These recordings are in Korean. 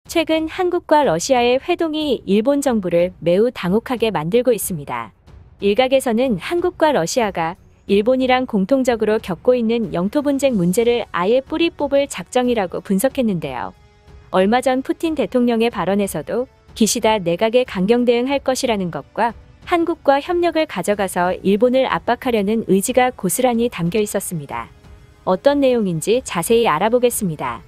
최근 한국과 러시아의 회동이 일본 정부를 매우 당혹하게 만들고 있습니다. 일각에서는 한국과 러시아가 일본이랑 공통적으로 겪고 있는 영토 분쟁 문제를 아예 뿌리 뽑을 작정이라고 분석했는데요. 얼마 전 푸틴 대통령의 발언에서도 기시다 내각에 강경 대응할 것이라는 것과 한국과 협력을 가져가서 일본을 압박하려는 의지가 고스란히 담겨 있었습니다. 어떤 내용인지 자세히 알아보겠습니다.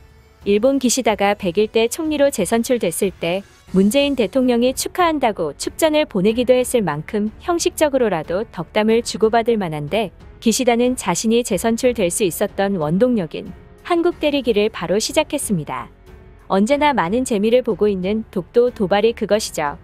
일본 기시다가 100일 총리로 재선출됐을 때 문재인 대통령이 축하한다고 축전을 보내기도 했을 만큼 형식적으로라도 덕담을 주고받을 만한데, 기시다는 자신이 재선출될 수 있었던 원동력인 한국 때리기를 바로 시작했습니다. 언제나 많은 재미를 보고 있는 독도 도발이 그것이죠.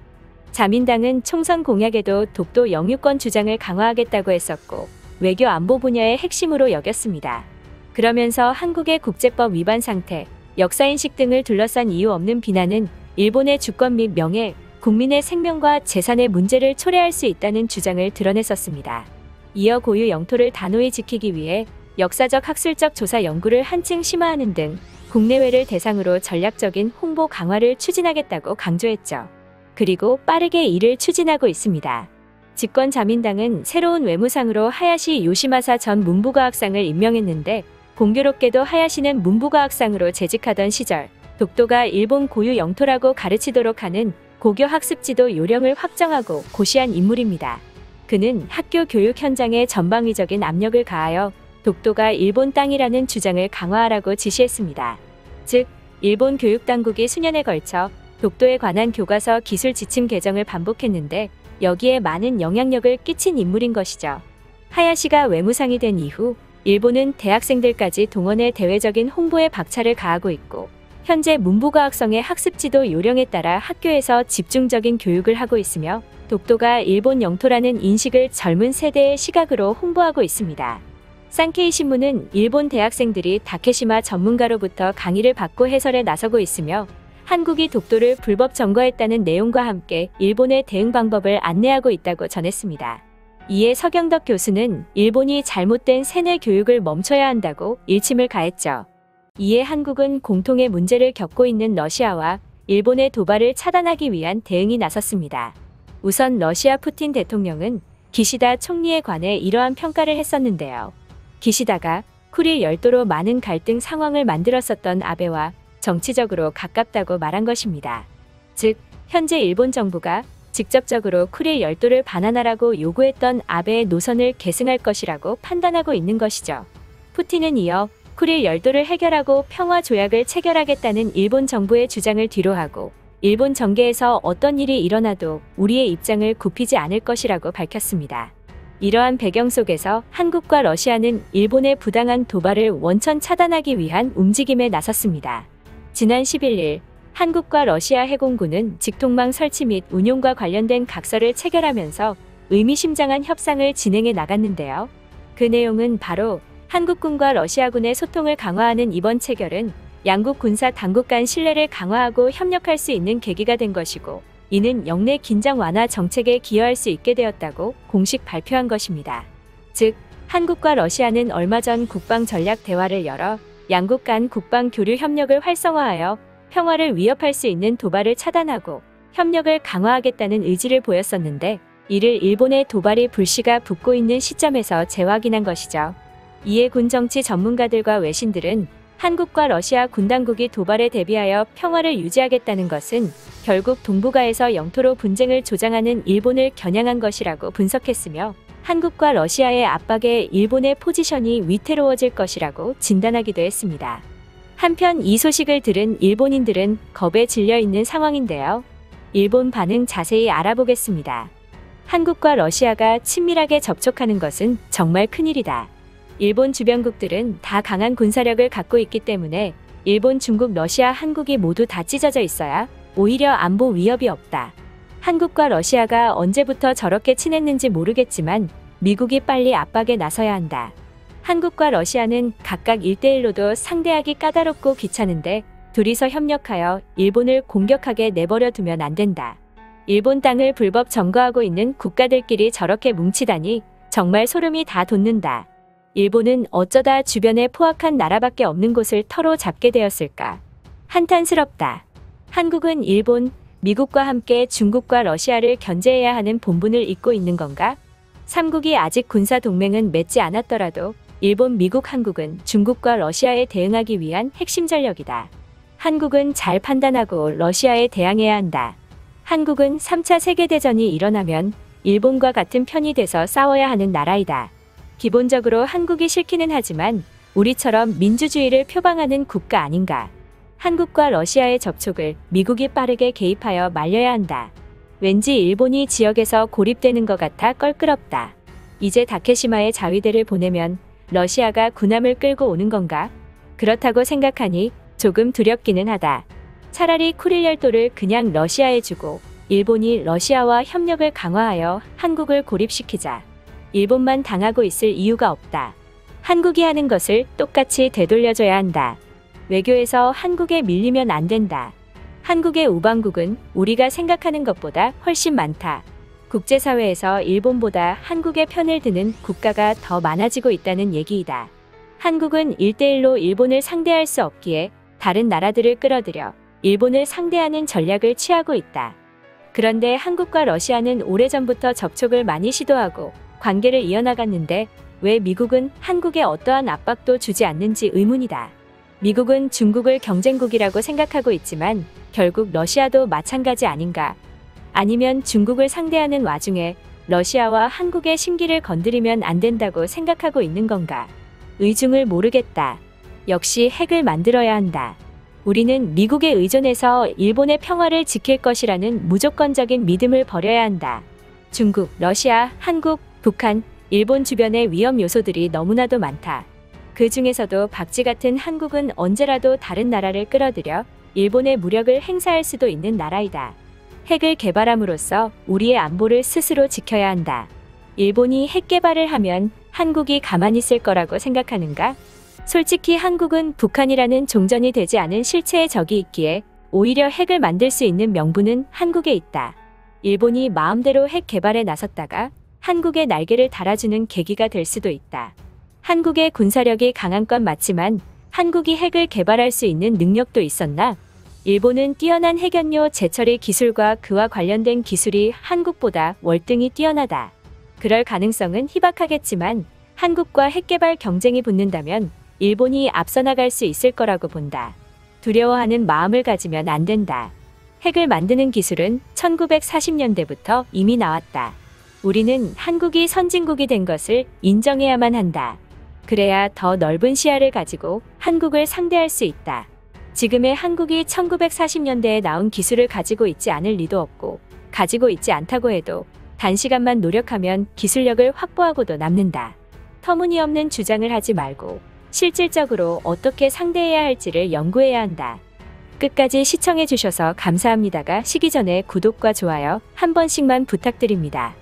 자민당은 총선 공약에도 독도 영유권 주장을 강화하겠다고 했었고 외교 안보 분야의 핵심으로 여겼습니다. 그러면서 한국의 국제법 위반 상태, 역사인식 등을 둘러싼 이유 없는 비난은 일본의 주권 및 명예, 국민의 생명과 재산의 문제를 초래할 수 있다는 주장을 드러냈었습니다. 이어 고유 영토를 단호히 지키기 위해 역사적 학술적 조사 연구를 한층 심화하는 등 국내외를 대상으로 전략적인 홍보 강화를 추진하겠다고 강조했죠. 그리고 빠르게 이를 추진하고 있습니다. 집권 자민당은 새로운 외무상으로 하야시 요시마사 전 문부과학상을 임명했는데, 공교롭게도 하야시는 문부과학상으로 재직하던 시절 독도가 일본 고유 영토라고 가르치도록 하는 고교 학습지도 요령을 확정하고 고시한 인물입니다. 그는 학교 교육 현장에 전방위적인 압력을 가하여 독도가 일본 땅이라는 주장을 강화하라고 지시했습니다. 즉, 일본 교육당국이 수년에 걸쳐 독도에 관한 교과서 기술 지침 개정을 반복했는데 여기에 많은 영향력을 끼친 인물인 것이죠. 하야시가 외무상이 된 이후 일본은 대학생들까지 동원해 대외적인 홍보에 박차를 가하고 있고, 현재 문부과학성의 학습지도 요령에 따라 학교에서 집중적인 교육을 하고 있으며 독도가 일본 영토라는 인식을 젊은 세대의 시각으로 홍보하고 있습니다. 산케이 신문은 일본 대학생들이 다케시마 전문가로부터 강의를 받고 해설에 나서고 있으며 한국이 독도를 불법 점거했다는 내용과 함께 일본의 대응 방법을 안내하고 있다고 전했습니다. 이에 서경덕 교수는 일본이 잘못된 세뇌 교육을 멈춰야 한다고 일침을 가했죠. 이에 한국은 공통의 문제를 겪고 있는 러시아와 일본의 도발을 차단하기 위한 대응이 나섰습니다. 우선 러시아 푸틴 대통령은 기시다 총리에 관해 이러한 평가를 했었는데요. 기시다가 쿠릴 열도로 많은 갈등 상황을 만들었었던 아베와 정치적으로 가깝다고 말한 것입니다. 즉, 현재 일본 정부가 직접적으로 쿠릴 열도를 반환하라고 요구했던 아베의 노선을 계승할 것이라고 판단하고 있는 것이죠. 푸틴은 이어 쿠릴 열도를 해결하고 평화 조약을 체결하겠다는 일본 정부의 주장을 뒤로하고 일본 정계에서 어떤 일이 일어나도 우리의 입장을 굽히지 않을 것이라고 밝혔습니다. 이러한 배경 속에서 한국과 러시아는 일본의 부당한 도발을 원천 차단하기 위한 움직임에 나섰습니다. 지난 11일 한국과 러시아 해공군은 직통망 설치 및 운용과 관련된 각서를 체결하면서 의미심장한 협상을 진행해 나갔는데요. 그 내용은 바로 한국군과 러시아군의 소통을 강화하는 이번 체결은 양국 군사 당국 간 신뢰를 강화하고 협력할 수 있는 계기가 된 것이고, 이는 영내 긴장 완화 정책에 기여할 수 있게 되었다고 공식 발표한 것입니다. 즉, 한국과 러시아는 얼마 전 국방 전략 대화를 열어 양국 간 국방 교류 협력을 활성화하여 평화를 위협할 수 있는 도발을 차단하고 협력을 강화하겠다는 의지를 보였었는데, 이를 일본의 도발이 불씨가 붙고 있는 시점에서 재확인한 것이죠. 이에 군정치 전문가들과 외신들은 한국과 러시아 군당국이 도발에 대비하여 평화를 유지하겠다는 것은 결국 동북아에서 영토로 분쟁을 조장하는 일본을 겨냥한 것이라고 분석했으며, 한국과 러시아의 압박에 일본의 포지션이 위태로워질 것이라고 진단하기도 했습니다. 한편 이 소식을 들은 일본인들은 겁에 질려 있는 상황인데요. 일본 반응 자세히 알아보겠습니다. 한국과 러시아가 친밀하게 접촉하는 것은 정말 큰일이다. 일본 주변국들은 다 강한 군사력을 갖고 있기 때문에 일본, 중국, 러시아, 한국이 모두 다 찢어져 있어야 오히려 안보 위협이 없다. 한국과 러시아가 언제부터 저렇게 친했는지 모르겠지만 미국이 빨리 압박에 나서야 한다. 한국과 러시아는 각각 1대1로도 상대하기 까다롭고 귀찮은데 둘이서 협력하여 일본을 공격하게 내버려 두면 안 된다. 일본 땅을 불법 점거하고 있는 국가들끼리 저렇게 뭉치다니 정말 소름이 다 돋는다. 일본은 어쩌다 주변에 포악한 나라밖에 없는 곳을 터로 잡게 되었을까? 한탄스럽다. 한국은 일본, 미국과 함께 중국과 러시아를 견제해야 하는 본분을 잇고 있는 건가? 삼국이 아직 군사 동맹은 맺지 않았더라도 일본, 미국, 한국은 중국과 러시아에 대응하기 위한 핵심 전력이다. 한국은 잘 판단하고 러시아에 대항해야 한다. 한국은 3차 세계대전이 일어나면 일본과 같은 편이 돼서 싸워야 하는 나라이다. 기본적으로 한국이 싫기는 하지만 우리처럼 민주주의를 표방하는 국가 아닌가. 한국과 러시아의 접촉을 미국이 빠르게 개입하여 말려야 한다. 왠지 일본이 지역에서 고립되는 것 같아 껄끄럽다. 이제 다케시마에 자위대를 보내면 러시아가 군함을 끌고 오는 건가? 그렇다고 생각하니 조금 두렵기는 하다. 차라리 쿠릴 열도를 그냥 러시아에 주고 일본이 러시아와 협력을 강화하여 한국을 고립시키자. 일본만 당하고 있을 이유가 없다. 한국이 하는 것을 똑같이 되돌려줘야 한다. 외교에서 한국에 밀리면 안 된다. 한국의 우방국은 우리가 생각하는 것보다 훨씬 많다. 국제사회에서 일본보다 한국의 편을 드는 국가가 더 많아지고 있다는 얘기이다. 한국은 1대1로 일본을 상대할 수 없기에 다른 나라들을 끌어들여 일본을 상대하는 전략을 취하고 있다. 그런데 한국과 러시아는 오래전부터 접촉을 많이 시도하고 관계를 이어나갔는데 왜 미국은 한국에 어떠한 압박도 주지 않는지 의문이다. 미국은 중국을 경쟁국이라고 생각하고 있지만 결국 러시아도 마찬가지 아닌가? 아니면 중국을 상대하는 와중에 러시아와 한국의 심기를 건드리면 안 된다고 생각하고 있는 건가? 의중을 모르겠다. 역시 핵을 만들어야 한다. 우리는 미국에 의존해서 일본의 평화를 지킬 것이라는 무조건적인 믿음을 버려야 한다. 중국, 러시아, 한국, 북한, 일본 주변의 위험 요소들이 너무나도 많다. 그 중에서도 박쥐 같은 한국은 언제라도 다른 나라를 끌어들여 일본의 무력을 행사할 수도 있는 나라이다. 핵을 개발함으로써 우리의 안보를 스스로 지켜야 한다. 일본이 핵 개발을 하면 한국이 가만히 있을 거라고 생각하는가? 솔직히 한국은 북한이라는 종전이 되지 않은 실체의 적이 있기에 오히려 핵을 만들 수 있는 명분은 한국에 있다. 일본이 마음대로 핵 개발에 나섰다가 한국의 날개를 달아주는 계기가 될 수도 있다. 한국의 군사력이 강한 건 맞지만 한국이 핵을 개발할 수 있는 능력도 있었나? 일본은 뛰어난 핵연료 재처리 기술과 그와 관련된 기술이 한국보다 월등히 뛰어나다. 그럴 가능성은 희박하겠지만 한국과 핵 개발 경쟁이 붙는다면 일본이 앞서 나갈 수 있을 거라고 본다. 두려워하는 마음을 가지면 안 된다. 핵을 만드는 기술은 1940년대부터 이미 나왔다. 우리는 한국이 선진국이 된 것을 인정해야만 한다. 그래야 더 넓은 시야를 가지고 한국을 상대할 수 있다. 지금의 한국이 1940년대에 나온 기술을 가지고 있지 않을 리도 없고 가지고 있지 않다고 해도 단시간만 노력하면 기술력을 확보하고도 남는다. 터무니없는 주장을 하지 말고 실질적으로 어떻게 상대해야 할지를 연구해야 한다. 끝까지 시청해주셔서 감사합니다가 시기 전에 구독과 좋아요 한 번씩만 부탁드립니다.